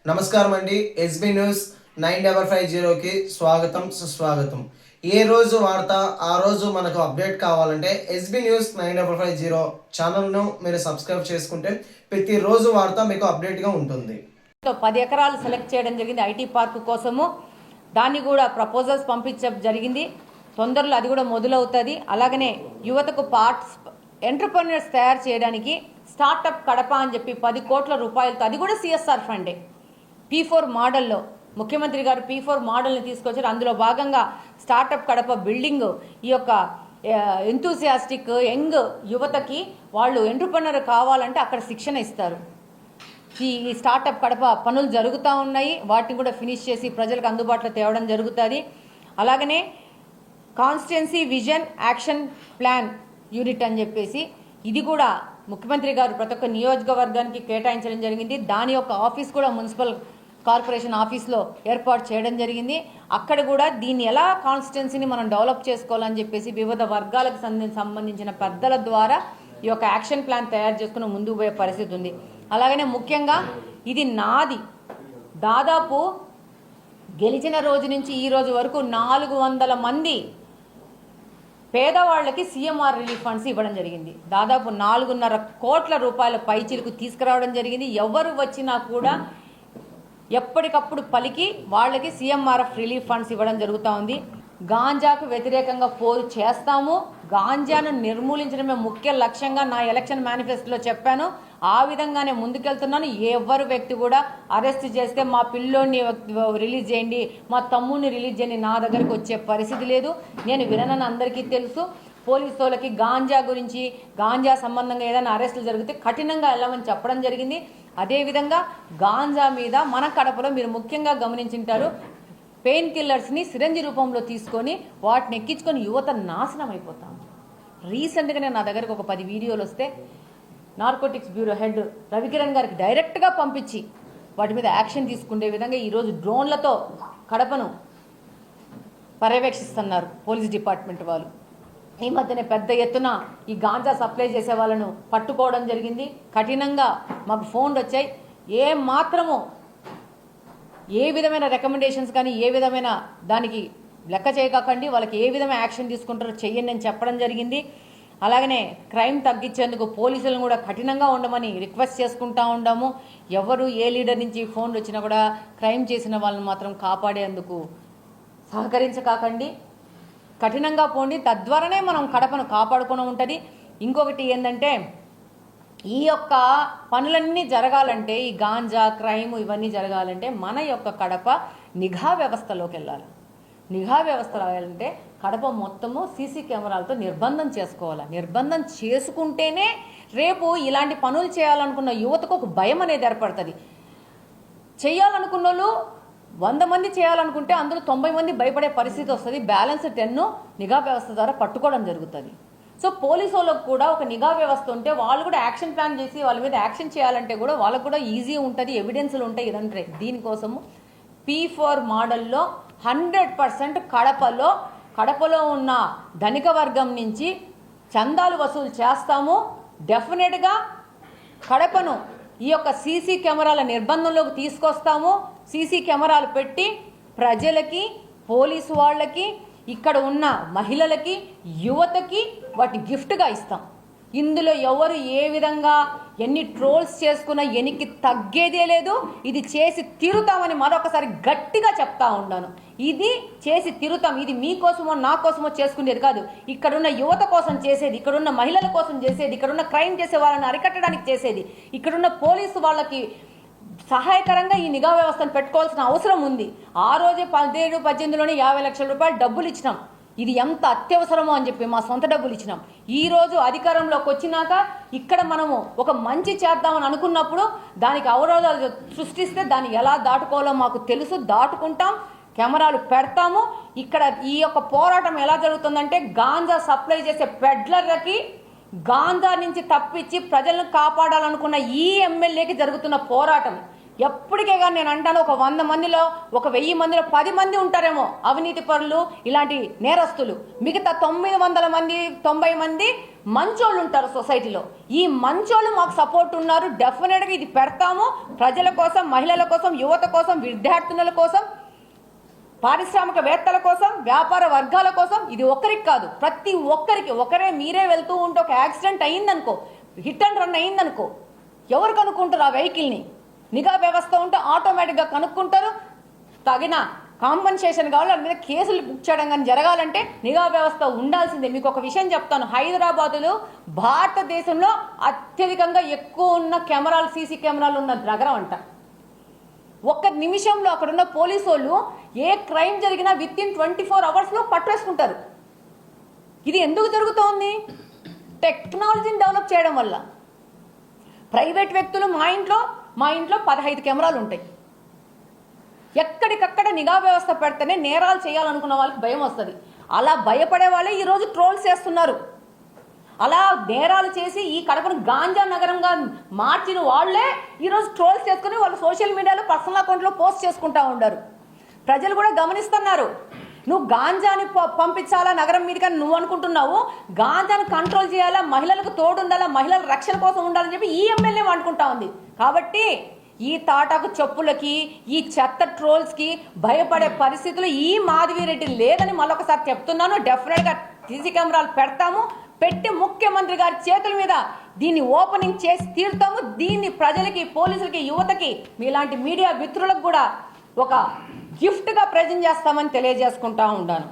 నమస్కారం అండి. SB news 9550కి స్వాగతం సుస్వాగతం. ఏ రోజు వార్త ఆ రోజు మనకు అప్డేట్ కావాలంటే ఎస్బీ న్యూస్ 9550 ఛానల్ను మీరు సబ్స్క్రైబ్ చేసుకుంటే ప్రతిరోజు వార్త మీకు అప్డేట్గా ఉంటుంది. 10 ఎకరాలు సెలెక్ట్ చేయడం జరిగింది ఐటీ పార్క్ కోసము. దాన్ని కూడా ప్రపోజల్స్ పంపించడం జరిగింది. తొందరలో అది కూడా మొదలవుతుంది. అలాగనే యువతకు ఎంటర్‌ప్రెన్యూర్స్ తయారు చేయడానికి స్టార్టప్ కడప అని చెప్పి 10 కోట్ల రూపాయలతో, అది కూడా సిఎస్ఆర్ ఫండే, P4 మోడల్లో ముఖ్యమంత్రి గారు P4 మోడల్ని తీసుకొచ్చారు. అందులో భాగంగా స్టార్టప్ కడప బిల్డింగ్ ఈ యొక్క ఎంతూసియాస్టిక్ యంగ్ యువతకి వాళ్ళు ఎంటర్‌ప్రెన్యూర్ కావాలంటే అక్కడ శిక్షణ ఇస్తారు. ఈ స్టార్టప్ కడప పనులు జరుగుతూ ఉన్నాయి. వాటిని కూడా ఫినిష్ చేసి ప్రజలకు అందుబాటులో తేవడం జరుగుతుంది. అలాగనే constituency vision action plan unit అని చెప్పేసి ఇది కూడా ముఖ్యమంత్రి గారు ప్రతి ఒక్క నియోజకవర్గానికి కేటాయించడం జరిగింది. దాని యొక్క ఆఫీస్ కూడా మున్సిపల్ కార్పొరేషన్ ఆఫీస్లో ఏర్పాటు చేయడం జరిగింది. అక్కడ కూడా దీన్ని ఎలా కాన్స్టిట్యుయెన్సీని మనం డెవలప్ చేసుకోవాలని చెప్పేసి వివిధ వర్గాలకు సంబంధించిన పెద్దల ద్వారా ఈ యొక్క యాక్షన్ ప్లాన్ తయారు చేసుకుని ముందుకు పోయే పరిస్థితి ఉంది. అలాగనే ముఖ్యంగా ఇది నాది దాదాపు గెలిచిన రోజు నుంచి ఈ రోజు వరకు 400 మంది పేదవాళ్ళకి సీఎంఆర్ రిలీఫ్ ఫండ్స్ ఇవ్వడం జరిగింది. దాదాపు 4.5 కోట్ల రూపాయల పైచీలకు తీసుకురావడం జరిగింది. ఎవరు వచ్చినా కూడా ఎప్పటికప్పుడు పలికి వాళ్ళకి సీఎంఆర్ఎఫ్ రిలీఫ్ ఫండ్స్ ఇవ్వడం జరుగుతూ ఉంది. గాంజాకు వ్యతిరేకంగా పోరు చేస్తాము. గాంజాను నిర్మూలించడమే ముఖ్య లక్ష్యంగా నా ఎలక్షన్ మేనిఫెస్టోలో చెప్పాను. ఆ విధంగానే ముందుకెళ్తున్నాను. ఎవరు వ్యక్తి కూడా అరెస్ట్ చేస్తే మా పిల్లోడిని రిలీజ్ చేయండి, మా తమ్ముడిని రిలీజ్ చేయండి, నా దగ్గరికి వచ్చే పరిస్థితి లేదు. నేను విననని అందరికీ తెలుసు. పోలీసు వాళ్ళకి గాంజా గురించి, గాంజా సంబంధంగా ఏదైనా అరెస్టులు జరిగితే కఠినంగా వెళ్ళమని చెప్పడం జరిగింది. అదేవిధంగా గాంజా మీద మన కడపలో మీరు ముఖ్యంగా గమనించుంటారు, పెయిన్ కిల్లర్స్ని సిరంజి రూపంలో తీసుకొని వాటిని ఎక్కించుకొని యువత నాశనం అయిపోతాం. రీసెంట్గానే నా దగ్గరకు ఒక 10 వీడియోలు వస్తే నార్కోటిక్స్ బ్యూరో హెడ్ రవికిరణ్ గారికి డైరెక్ట్గా పంపించి వాటి మీద యాక్షన్ తీసుకునే విధంగా ఈరోజు డ్రోన్లతో కడపను పర్యవేక్షిస్తున్నారు పోలీస్ డిపార్ట్మెంట్ వాళ్ళు. ఈ మధ్యనే పెద్ద ఎత్తున ఈ గాంజా సప్లై చేసే వాళ్ళను పట్టుకోవడం జరిగింది. కఠినంగా మాకు ఫోన్లు వచ్చాయి. ఏ విధమైన రికమెండేషన్స్ కానీ ఏ విధమైన దానికి లెక్క చేయకండి, వాళ్ళకి ఏ విధమైన యాక్షన్ తీసుకుంటారో చెయ్యండి అని చెప్పడం జరిగింది. అలాగనే క్రైమ్ తగ్గించేందుకు పోలీసులను కూడా కఠినంగా ఉండమని రిక్వెస్ట్ చేసుకుంటూ ఉన్నాము. ఎవరు ఏ లీడర్ నుంచి ఫోన్లు వచ్చినా కూడా క్రైమ్ చేసిన వాళ్ళని మాత్రం కాపాడేందుకు సహకరించకండి, కఠినంగా పోండి. తద్వారానే మనం కడపను కాపాడుకుని ఉంటుంది. ఇంకొకటి ఏంటంటే, ఈ యొక్క పనులన్నీ జరగాలంటే, ఈ గాంజా క్రైమ్ ఇవన్నీ జరగాలంటే మన యొక్క కడప నిఘా వ్యవస్థలోకి వెళ్ళాలి. నిఘా వ్యవస్థ రాయాలంటే కడప మొత్తము సీసీ కెమెరాలతో నిర్బంధం చేసుకోవాలి. నిర్బంధం చేసుకుంటేనే రేపు ఇలాంటి పనులు చేయాలనుకున్న యువతకు ఒక భయం అనేది ఏర్పడుతుంది. చేయాలనుకున్న వాళ్ళు 100 మంది చేయాలనుకుంటే అందులో 90 మంది భయపడే పరిస్థితి వస్తుంది. బ్యాలెన్స్ 10 నిఘా వ్యవస్థ ద్వారా పట్టుకోవడం జరుగుతుంది. సో పోలీసు వాళ్ళకు కూడా ఒక నిఘా వ్యవస్థ ఉంటే వాళ్ళు కూడా యాక్షన్ ప్లాన్ చేసి వాళ్ళ మీద యాక్షన్ చేయాలంటే కూడా వాళ్ళకు కూడా ఈజీ ఉంటుంది, ఎవిడెన్స్లు ఉంటాయి. ఇదంటే దీనికోసము P4 మోడల్లో 100% కడపలో ఉన్న ధనిక వర్గం నుంచి చందాలు వసూలు చేస్తాము. డెఫినెట్గా కడపను ఈ యొక్క సీసీ కెమెరాల నిర్బంధంలోకి తీసుకొస్తాము. సీసీ కెమెరాలు పెట్టి ప్రజలకి, పోలీసు వాళ్ళకి, ఇక్కడ ఉన్న మహిళలకి, యువతకి వాటిని గిఫ్ట్గా ఇస్తాం. ఇందులో ఎవరు ఏ విధంగా ఎన్ని ట్రోల్స్ చేసుకున్నా ఎనికి తగ్గేదే లేదు. ఇది చేసి తీరుతామని మరొకసారి గట్టిగా చెప్తా ఉన్నాను. ఇది చేసి తీరుతాం. ఇది మీకోసమో నా కోసమో చేసుకునేది కాదు. ఇక్కడున్న యువత కోసం చేసేది, ఇక్కడున్న మహిళల కోసం చేసేది, ఇక్కడున్న క్రైమ్ చేసే వాళ్ళని అరికట్టడానికి చేసేది, ఇక్కడున్న పోలీసు వాళ్ళకి సహాయకరంగా ఈ నిఘా వ్యవస్థను పెట్టుకోవాల్సిన అవసరం ఉంది. ఆ రోజే 17-18లోనే 50 లక్షల రూపాయలు డబ్బులు ఇచ్చినాం. ఇది ఎంత అత్యవసరమో అని చెప్పి మా సొంత డబ్బులు ఇచ్చినాం. ఈరోజు అధికారంలోకి వచ్చినాక ఇక్కడ మనము ఒక మంచి చేద్దామని అనుకున్నప్పుడు దానికి అవరోధాలు సృష్టిస్తే దాన్ని ఎలా దాటుకోవాలో మాకు తెలుసు. దాటుకుంటాం, కెమెరాలు పెడతాము. ఇక్కడ ఈ యొక్క పోరాటం ఎలా జరుగుతుందంటే, గాంజా సప్లై చేసే పెడ్లర్లకి గాంజా నుంచి తప్పించి ప్రజలను కాపాడాలనుకున్న ఈ ఎమ్మెల్యేకి జరుగుతున్న పోరాటం. ఎప్పటికే కానీ నేను అంటాను, ఒక 100 మందిలో, ఒక 1000 మందిలో 10 మంది ఉంటారేమో అవినీతి పరులు, ఇలాంటి నేరస్తులు. మిగతా 900 మంది 90 మంది మంచోళ్ళు ఉంటారు సొసైటీలో. ఈ మంచోళ్ళు మాకు సపోర్ట్ ఉన్నారు. డెఫినెట్గా ఇది పెడతాము. ప్రజల కోసం, మహిళల కోసం, యువత కోసం, విద్యార్థినుల కోసం, పారిశ్రామికవేత్తల కోసం, వ్యాపార వర్గాల కోసం. ఇది ఒక్కరికి కాదు, ప్రతి ఒక్కరికి. ఒకరే మీరే వెళ్తూ ఉంటే ఒక యాక్సిడెంట్ అయ్యిందనుకో, హిట్ అండ్ రన్ అయ్యిందనుకో, ఎవరు కనుక్కుంటారు ఆ వెహికల్ని? నిఘా వ్యవస్థ ఉంటే ఆటోమేటిక్గా కనుక్కుంటారు. తగిన కాంపన్సేషన్ కావాలి, దాని మీద కేసులు బుక్ చేయడం కానీ జరగాలంటే నిఘా వ్యవస్థ ఉండాల్సిందే. మీకు ఒక విషయం చెప్తాను, హైదరాబాదులో భారతదేశంలో అత్యధికంగా ఎక్కువ ఉన్న కెమెరాలు, సీసీ కెమెరాలు ఉన్న నగరం అంట. ఒక్క నిమిషంలో అక్కడున్న పోలీసు వాళ్ళు ఏ క్రైమ్ జరిగినా విత్-ఇన్ 24 అవర్స్లో పట్టేసుకుంటారు. ఇది ఎందుకు జరుగుతోంది? టెక్నాలజీని డెవలప్ చేయడం వల్ల. ప్రైవేట్ వ్యక్తులు మా ఇంట్లో 15 కెమెరాలు ఉంటాయి. ఎక్కడికక్కడ నిఘా వ్యవస్థ పెడితేనే నేరాలు చేయాలనుకున్న వాళ్ళకి భయం వస్తుంది. అలా భయపడే వాళ్ళే ఈరోజు ట్రోల్స్ చేస్తున్నారు. అలా నేరాలు చేసి ఈ కడపను గాంజా నగరంగా మార్చిన వాళ్లే ఈరోజు ట్రోల్స్ చేసుకుని వాళ్ళు సోషల్ మీడియాలో పర్సనల్ అకౌంట్లో పోస్ట్ చేసుకుంటా ఉంటారు. ప్రజలు కూడా గమనిస్తున్నారు. నువ్వు గాంజాని పంపించాలా నగరం మీదకి అని నువ్వు అనుకుంటున్నావు. గాంజాను కంట్రోల్ చేయాలా, మహిళలకు తోడు ఉండాలా, మహిళల రక్షణ కోసం ఉండాలని చెప్పి ఈ ఎమ్మెల్యే అనుకుంటా ఉంది. కాబట్టి ఈ తాటాకు చెప్పులకి, ఈ చెత్త ట్రోల్స్కి భయపడే పరిస్థితులు ఈ మాధవిరెడ్డి లేదని మళ్ళొకసారి చెప్తున్నాను. డెఫినెట్గా సీసీ కెమెరాలు పెట్టి ముఖ్యమంత్రి గారి చేతుల మీద దీన్ని ఓపెనింగ్ చేసి తీరుతాము. దీన్ని ప్రజలకి, పోలీసులకి, యువతకి, మీలాంటి మీడియా మిత్రులకు కూడా ఒక గిఫ్ట్గా ప్రజెంట్ చేస్తామని తెలియజేసుకుంటా ఉంటాను.